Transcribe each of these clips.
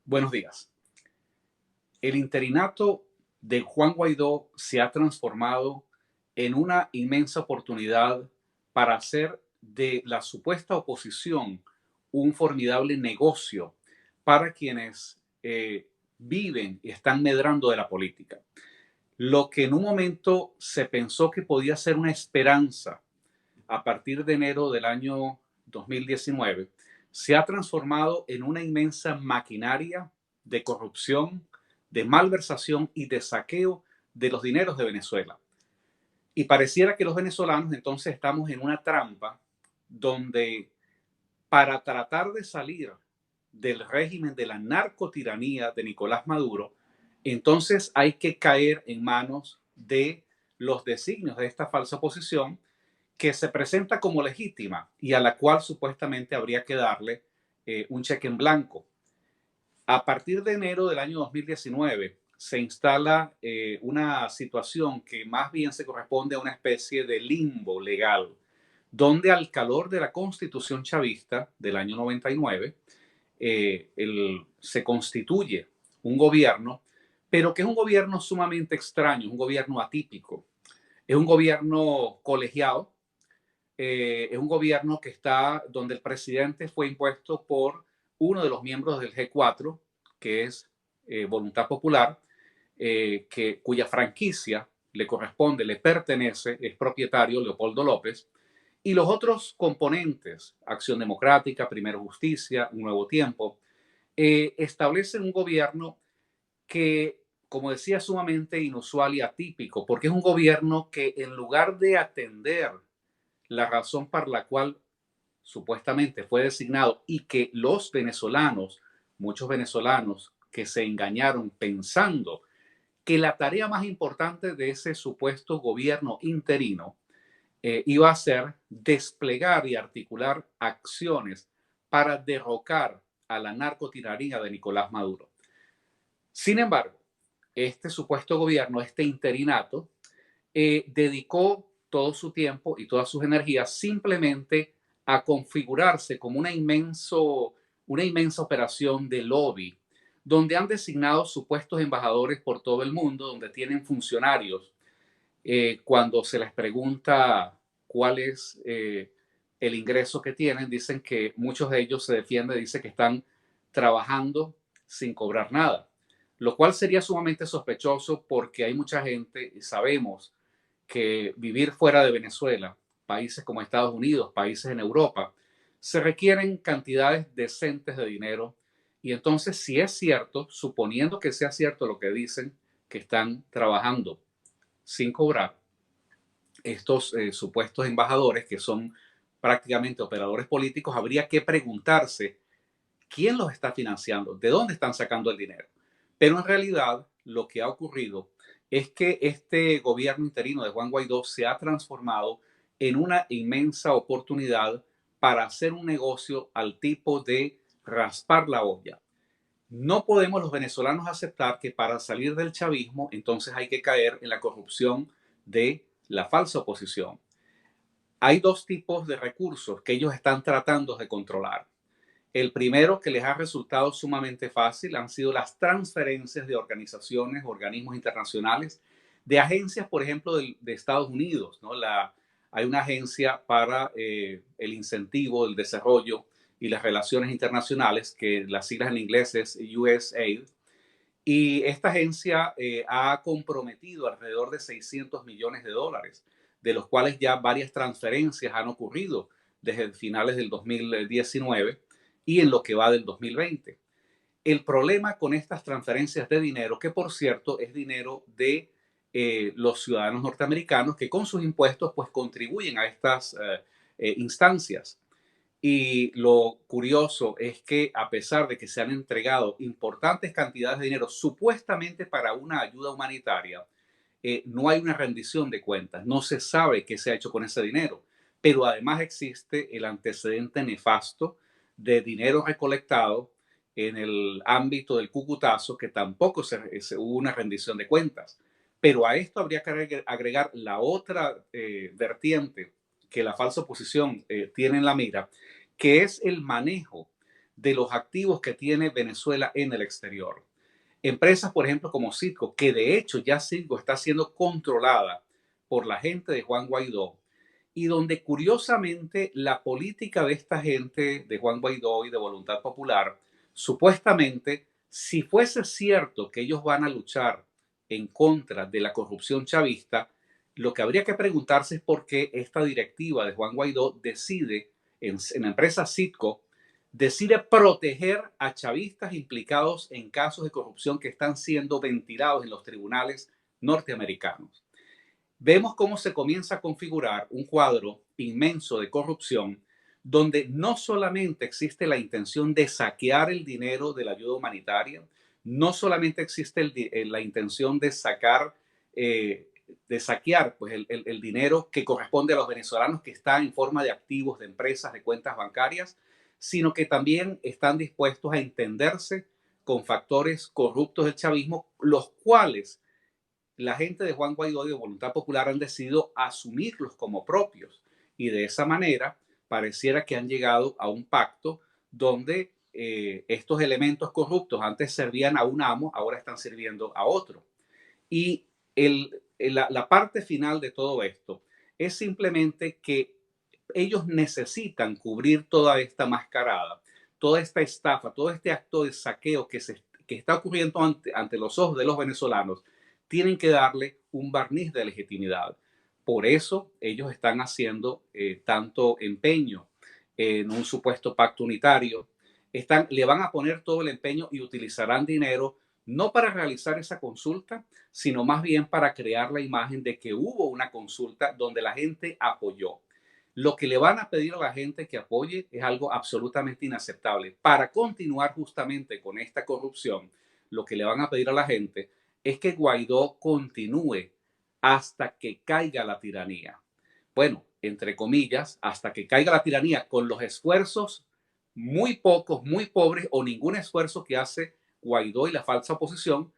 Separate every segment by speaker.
Speaker 1: Buenos días. El interinato de Juan Guaidó se ha transformado en una inmensa oportunidad para hacer de la supuesta oposición un formidable negocio para quienes viven y están medrando de la política. Lo que en un momento se pensó que podía ser una esperanza a partir de enero del año 2019 se ha transformado en una inmensa maquinaria de corrupción, de malversación y de saqueo de los dineros de Venezuela. Y pareciera que los venezolanos entonces estamos en una trampa donde para tratar de salir del régimen de la narcotiranía de Nicolás Maduro, entonces hay que caer en manos de los designios de esta falsa oposición que se presenta como legítima y a la cual supuestamente habría que darle un cheque en blanco. A partir de enero del año 2019 se instala una situación que más bien se corresponde a una especie de limbo legal, donde al calor de la constitución chavista del año 99 se constituye un gobierno, pero que es un gobierno sumamente extraño, un gobierno atípico, es un gobierno colegiado, es un gobierno que está donde el presidente fue impuesto por uno de los miembros del G4, que es Voluntad Popular, cuya franquicia le corresponde, le pertenece, es propietario Leopoldo López, y los otros componentes, Acción Democrática, Primero Justicia, Un Nuevo Tiempo, establecen un gobierno que, como decía, es sumamente inusual y atípico, porque es un gobierno que en lugar de atender la razón por la cual supuestamente fue designado y que los venezolanos, muchos venezolanos que se engañaron pensando que la tarea más importante de ese supuesto gobierno interino iba a ser desplegar y articular acciones para derrocar a la narcotiranía de Nicolás Maduro. Sin embargo, este supuesto gobierno, este interinato, dedicó todo su tiempo y todas sus energías simplemente a configurarse como una inmensa operación de lobby, donde han designado supuestos embajadores por todo el mundo, donde tienen funcionarios. Cuando se les pregunta cuál es el ingreso que tienen, dicen que muchos de ellos se defienden, dicen que están trabajando sin cobrar nada, lo cual sería sumamente sospechoso porque hay mucha gente, y sabemos que vivir fuera de Venezuela, países como Estados Unidos, países en Europa, se requieren cantidades decentes de dinero. Y entonces, si es cierto, suponiendo que sea cierto lo que dicen, que están trabajando sin cobrar, estos supuestos embajadores, que son prácticamente operadores políticos, habría que preguntarse quién los está financiando, de dónde están sacando el dinero. Pero en realidad lo que ha ocurrido es que este gobierno interino de Juan Guaidó se ha transformado en una inmensa oportunidad para hacer un negocio al tipo de raspar la olla. No podemos los venezolanos aceptar que para salir del chavismo entonces hay que caer en la corrupción de la falsa oposición. Hay dos tipos de recursos que ellos están tratando de controlar. El primero, que les ha resultado sumamente fácil, han sido las transferencias de organizaciones, organismos internacionales, de agencias, por ejemplo, de Estados Unidos, ¿no? Hay una agencia para el incentivo, el desarrollo y las relaciones internacionales, que las siglas en inglés es USAID, y esta agencia ha comprometido alrededor de 600 millones de dólares, de los cuales ya varias transferencias han ocurrido desde finales del 2019 y en lo que va del 2020. El problema con estas transferencias de dinero, que por cierto es dinero de los ciudadanos norteamericanos que con sus impuestos pues contribuyen a estas instancias. Y lo curioso es que a pesar de que se han entregado importantes cantidades de dinero supuestamente para una ayuda humanitaria, no hay una rendición de cuentas, no se sabe qué se ha hecho con ese dinero, pero además existe el antecedente nefasto de dinero recolectado en el ámbito del Cucutazo, que tampoco hubo una rendición de cuentas. Pero a esto habría que agregar la otra vertiente que la falsa oposición tiene en la mira, que es el manejo de los activos que tiene Venezuela en el exterior. Empresas, por ejemplo, como Citgo, que de hecho ya Citgo está siendo controlada por la gente de Juan Guaidó, y donde curiosamente la política de esta gente de Juan Guaidó y de Voluntad Popular, supuestamente, si fuese cierto que ellos van a luchar en contra de la corrupción chavista, lo que habría que preguntarse es por qué esta directiva de Juan Guaidó decide, en la empresa Citgo, decide proteger a chavistas implicados en casos de corrupción que están siendo ventilados en los tribunales norteamericanos. Vemos cómo se comienza a configurar un cuadro inmenso de corrupción donde no solamente existe la intención de saquear el dinero de la ayuda humanitaria, no solamente existe la intención de saquear pues, el dinero que corresponde a los venezolanos que está en forma de activos, de empresas, de cuentas bancarias, sino que también están dispuestos a entenderse con factores corruptos del chavismo, los cuales la gente de Juan Guaidó y de Voluntad Popular han decidido asumirlos como propios. Y de esa manera pareciera que han llegado a un pacto donde estos elementos corruptos antes servían a un amo, ahora están sirviendo a otro. Y la parte final de todo esto es simplemente que ellos necesitan cubrir toda esta mascarada, toda esta estafa, todo este acto de saqueo que está ocurriendo ante los ojos de los venezolanos, tienen que darle un barniz de legitimidad. Por eso ellos están haciendo tanto empeño en un supuesto pacto unitario. Le van a poner todo el empeño y utilizarán dinero no para realizar esa consulta, sino más bien para crear la imagen de que hubo una consulta donde la gente apoyó. Lo que le van a pedir a la gente que apoye es algo absolutamente inaceptable. Para continuar justamente con esta corrupción, lo que le van a pedir a la gente es que Guaidó continúe hasta que caiga la tiranía. Bueno, entre comillas, hasta que caiga la tiranía, con los esfuerzos muy pocos, muy pobres o ningún esfuerzo que hace Guaidó y la falsa oposición,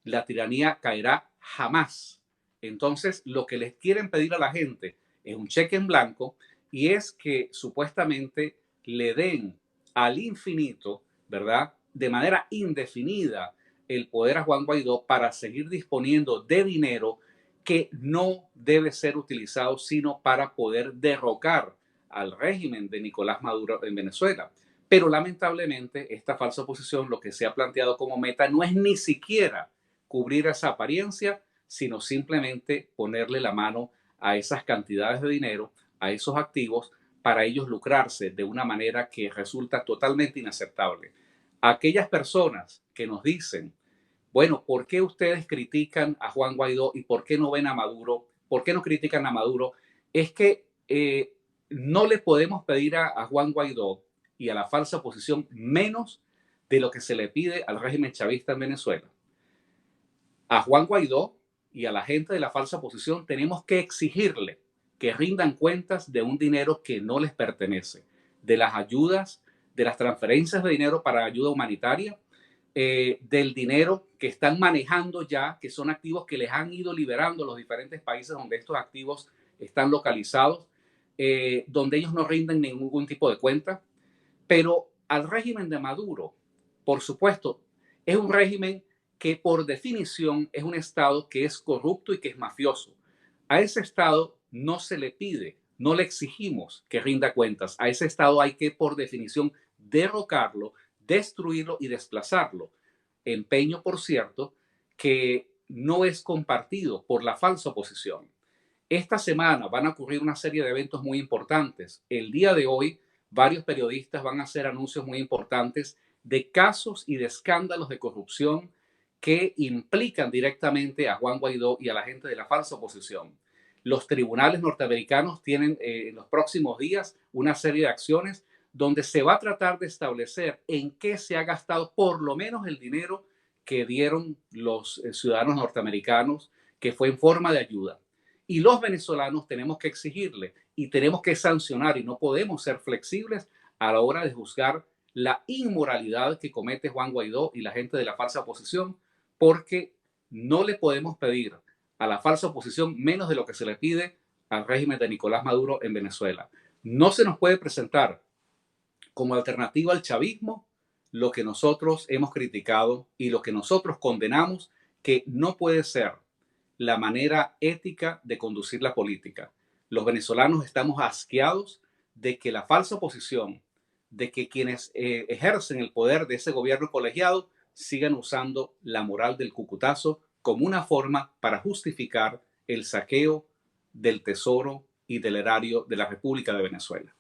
Speaker 1: la tiranía caerá jamás. Entonces, lo que les quieren pedir a la gente es un cheque en blanco y es que supuestamente le den al infinito, ¿verdad? De manera indefinida el poder a Juan Guaidó para seguir disponiendo de dinero que no debe ser utilizado sino para poder derrocar al régimen de Nicolás Maduro en Venezuela. Pero lamentablemente esta falsa oposición lo que se ha planteado como meta no es ni siquiera cubrir esa apariencia, sino simplemente ponerle la mano a esas cantidades de dinero, a esos activos, para ellos lucrarse de una manera que resulta totalmente inaceptable. Aquellas personas que nos dicen, bueno, ¿por qué ustedes critican a Juan Guaidó y por qué no ven a Maduro? ¿Por qué no critican a Maduro? Es que no le podemos pedir a Juan Guaidó y a la falsa oposición menos de lo que se le pide al régimen chavista en Venezuela. A Juan Guaidó y a la gente de la falsa oposición tenemos que exigirle que rindan cuentas de un dinero que no les pertenece, de las ayudas, de las transferencias de dinero para ayuda humanitaria, del dinero que están manejando ya, que son activos que les han ido liberando los diferentes países donde estos activos están localizados, donde ellos no rinden ningún tipo de cuenta. Pero al régimen de Maduro, por supuesto, es un régimen que por definición es un Estado que es corrupto y que es mafioso. A ese Estado no se le pide, no le exigimos que rinda cuentas. A ese Estado hay que, por definición, derrocarlo, destruirlo y desplazarlo. Empeño, por cierto, que no es compartido por la falsa oposición. Esta semana van a ocurrir una serie de eventos muy importantes. El día de hoy, varios periodistas van a hacer anuncios muy importantes de casos y de escándalos de corrupción que implican directamente a Juan Guaidó y a la gente de la falsa oposición. Los tribunales norteamericanos tienen en los próximos días una serie de acciones donde se va a tratar de establecer en qué se ha gastado por lo menos el dinero que dieron los ciudadanos norteamericanos, que fue en forma de ayuda. Y los venezolanos tenemos que exigirle y tenemos que sancionar y no podemos ser flexibles a la hora de juzgar la inmoralidad que comete Juan Guaidó y la gente de la falsa oposición, porque no le podemos pedir a la falsa oposición menos de lo que se le pide al régimen de Nicolás Maduro en Venezuela. No se nos puede presentar como alternativa al chavismo, lo que nosotros hemos criticado y lo que nosotros condenamos, que no puede ser la manera ética de conducir la política. Los venezolanos estamos asqueados de que la falsa oposición, de que quienes ejercen el poder de ese gobierno colegiado sigan usando la moral del cucutazo como una forma para justificar el saqueo del tesoro y del erario de la República de Venezuela.